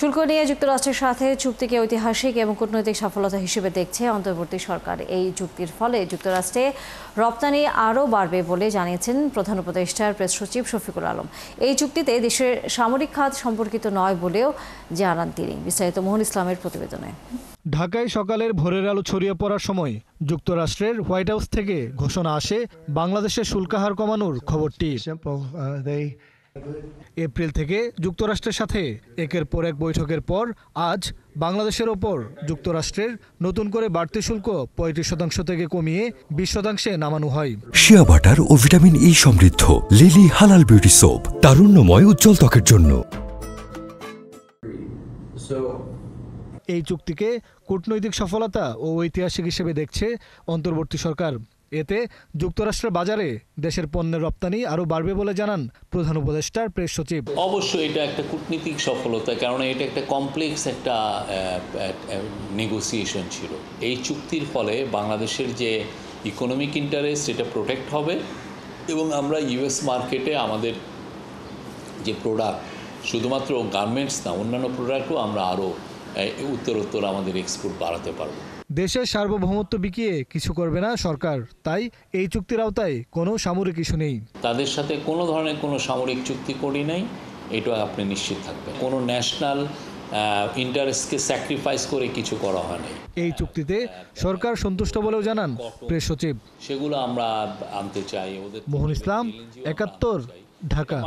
শুল্ক নিয়ে যুক্তরাষ্ট্রের সাথে চুক্তিকে ঐতিহাসিক এবং কূটনৈতিক সফলতা হিসেবে দেখছে অন্তর্বর্তী সরকার। এই চুক্তির ফলে যুক্তরাষ্ট্রে রপ্তানি আরও বাড়বে বলে জানিয়েছেন প্রধান উপদেষ্টার প্রেস সচিব শফিকুল আলম। এই চুক্তিতে দেশের সামরিক খাত সম্পর্কিত নয় বলেও জানান তিনি। বিস্তারিত মোহন ইসলামের প্রতিবেদনে। ঢাকায় সকালের ভোরের আলো ছড়িয়ে পড়ার সময় যুক্তরাষ্ট্রের হোয়াইট হাউস থেকে ঘোষণা আসে বাংলাদেশের শুল্কাহার কমানোর খবরটি। এপ্রিল থেকে যুক্তরাষ্ট্রের সাথে একের পর এক বৈঠকের পর আজ বাংলাদেশের ওপর যুক্তরাষ্ট্রের নতুন করে বাড়তি শুল্ক ৩৫% থেকে কমিয়ে ২০% নামানো হয়। শিয়া বাটার ও ভিটামিন ই সমৃদ্ধ লিলি হালাল বিউটি সোপ, তারুণ্যময় উজ্জ্বল ত্বকের জন্য। এই চুক্তিকে কূটনৈতিক সফলতা ও ঐতিহাসিক হিসেবে দেখছে অন্তর্বর্তী সরকার। এতে যুক্তরাষ্ট্রের বাজারে দেশের পণ্যের রপ্তানি আরও বাড়বে বলে জানান প্রধান উপদেষ্টার প্রেস সচিব। অবশ্যই এটা একটা কূটনীতিক সফলতা, কারণ এটা একটা কমপ্লেক্স একটা নেগোসিয়েশন ছিল। এই চুক্তির ফলে বাংলাদেশের যে ইকোনমিক ইন্টারেস্ট এটা প্রোটেক্ট হবে এবং আমরা ইউএস মার্কেটে আমাদের যে প্রোডাক্ট, শুধুমাত্র গার্মেন্টস না, অন্যান্য প্রোডাক্টও আমরা আরও উত্তরোত্তর আমাদের এক্সপোর্ট বাড়াতে পারব। দেশের সার্বভৌমত্ব বিকিয়ে কিছু করবে না সরকার, তাই এই চুক্তির আওতায় কোনো সামরিক ইস্যু নেই। তাদের সাথে কোনো ধরনের কোনো সামরিক চুক্তি করি নাই, এটা আপনি নিশ্চিত থাকবেন। কোনো ন্যাশনাল ইন্টারেস্টকে স্যাক্রিফাইস করে কিছু করা হয় নাই। এই চুক্তিতে সরকার সন্তুষ্ট বলেও জানান প্রেস সচিব। সেগুলো আমরা আনতে চাই। মোহন ইসলাম, ৭১, ঢাকা।